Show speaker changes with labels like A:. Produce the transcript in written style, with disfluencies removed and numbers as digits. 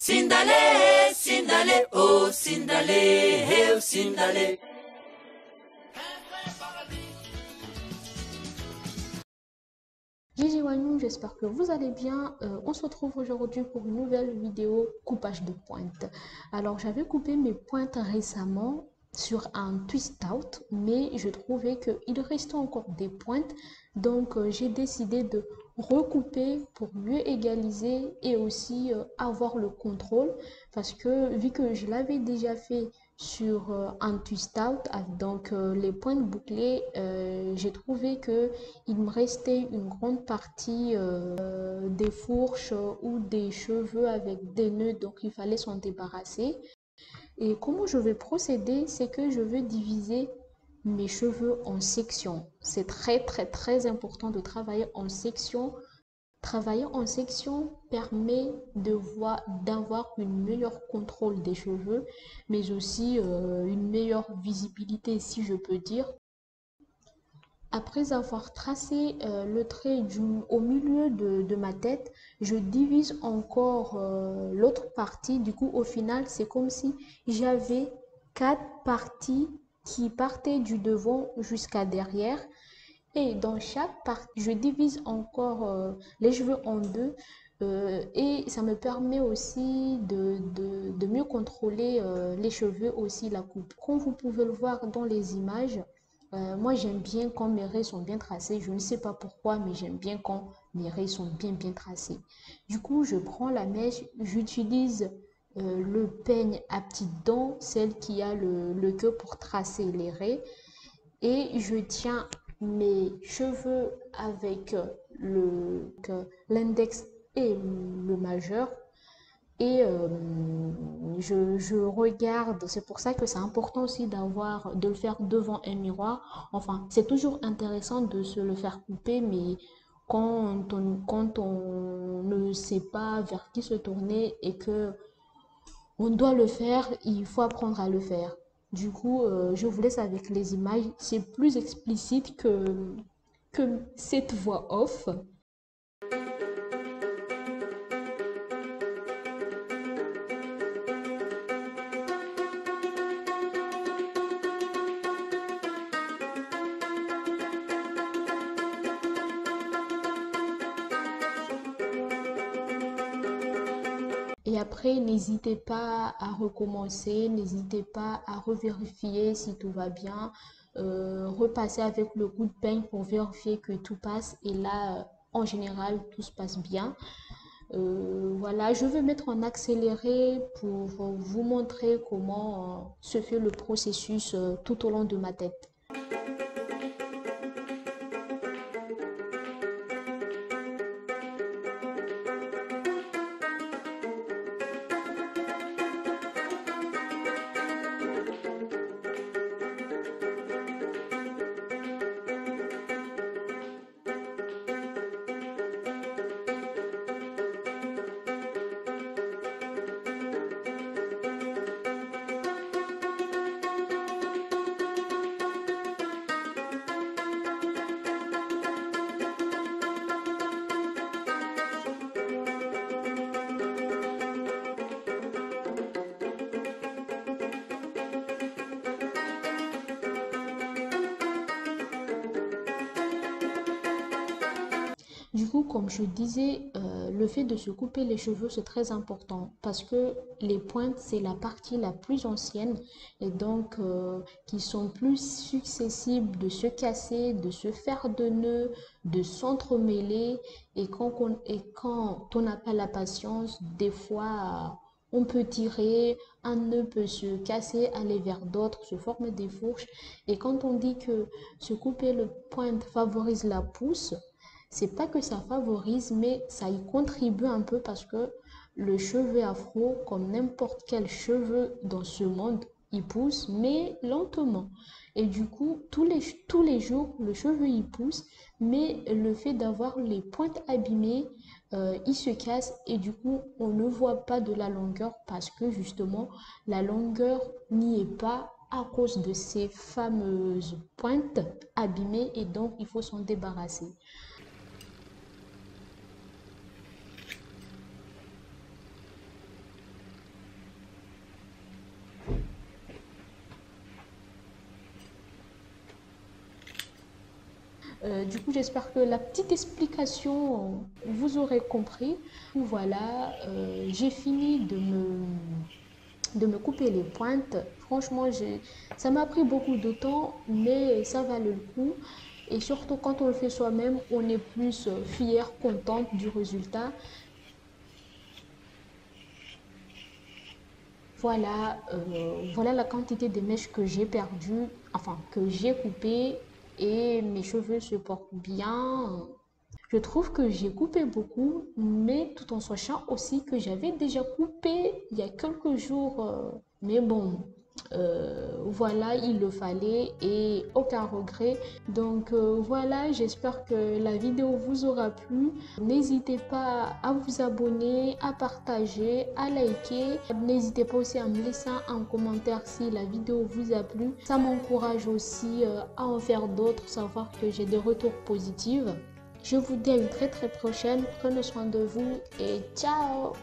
A: Sindale, Sindale, oh Sindale, hey Sindale.
B: Gigi Wagnou, j'espère que vous allez bien. On se retrouve aujourd'hui pour une nouvelle vidéo coupage de pointe. Alors j'avais coupé mes pointes récemment sur un twist out, mais je trouvais qu'il restait encore des pointes, donc j'ai décidé de recouper pour mieux égaliser et aussi avoir le contrôle, parce que vu que je l'avais déjà fait sur un twist out, donc les pointes bouclées, j'ai trouvé que il me restait une grande partie des fourches ou des cheveux avec des nœuds, donc il fallait s'en débarrasser. Et comment je vais procéder, c'est que je vais diviser mes cheveux en sections. C'est très important de travailler en sections. Travailler en section permet d'avoir une meilleure contrôle des cheveux, mais aussi une meilleure visibilité, si je peux dire. Après avoir tracé le trait au milieu de ma tête, je divise encore l'autre partie. Du coup, au final, c'est comme si j'avais 4 parties qui partaient du devant jusqu'à derrière. Et dans chaque partie, je divise encore les cheveux en deux. Et ça me permet aussi de mieux contrôler les cheveux, aussi la coupe. Comme vous pouvez le voir dans les images, moi j'aime bien quand mes raies sont bien tracées. Je ne sais pas pourquoi, mais j'aime bien quand mes raies sont bien tracées. Du coup, je prends la mèche, j'utilise le peigne à petites dents, celle qui a le queue pour tracer les raies. Et je tiens mes cheveux avec l'index et le majeur, et je regarde. C'est pour ça que c'est important aussi de le faire devant un miroir. Enfin, c'est toujours intéressant de se le faire couper, mais quand on ne sait pas vers qui se tourner et que on doit le faire, il faut apprendre à le faire. Du coup, je vous laisse avec les images. C'est plus explicite que cette voix off. Et après, n'hésitez pas à recommencer, n'hésitez pas à revérifier si tout va bien, repasser avec le coup de peigne pour vérifier que tout passe. Et là, en général, tout se passe bien. Voilà, je vais mettre en accéléré pour vous montrer comment se fait le processus tout au long de ma tête. Du coup, comme je disais, le fait de se couper les cheveux, c'est très important parce que les pointes, c'est la partie la plus ancienne et donc qui sont plus susceptibles de se casser, de se faire de nœuds, de s'entremêler. Et quand on n'a pas la patience, des fois, on peut tirer, un nœud peut se casser, aller vers d'autres, se former des fourches. Et quand on dit que se couper le pointe favorise la pousse, c'est pas que ça favorise, mais ça y contribue un peu parce que le cheveu afro, comme n'importe quel cheveu dans ce monde, il pousse, mais lentement. Et du coup, tous les jours, le cheveu il pousse, mais le fait d'avoir les pointes abîmées, il se casse et du coup, on ne voit pas de la longueur parce que justement, la longueur n'y est pas à cause de ces fameuses pointes abîmées et donc il faut s'en débarrasser. Du coup, j'espère que la petite explication, vous aurez compris. Voilà, j'ai fini de me couper les pointes. Franchement, ça m'a pris beaucoup de temps, mais ça valait le coup. Et surtout, quand on le fait soi-même, on est plus fier, contente du résultat. Voilà, voilà la quantité de mèches que j'ai perdues, enfin que j'ai coupées et mes cheveux se portent bien. Je trouve que j'ai coupé beaucoup, mais tout en sachant aussi que j'avais déjà coupé il y a quelques jours. Mais bon, voilà, il le fallait et aucun regret. Donc voilà, j'espère que la vidéo vous aura plu. N'hésitez pas à vous abonner, à partager, à liker. N'hésitez pas aussi à me laisser un commentaire si la vidéo vous a plu. Ça m'encourage aussi à en faire d'autres, savoir que j'ai des retours positifs. Je vous dis à une très prochaine. Prenez soin de vous et ciao!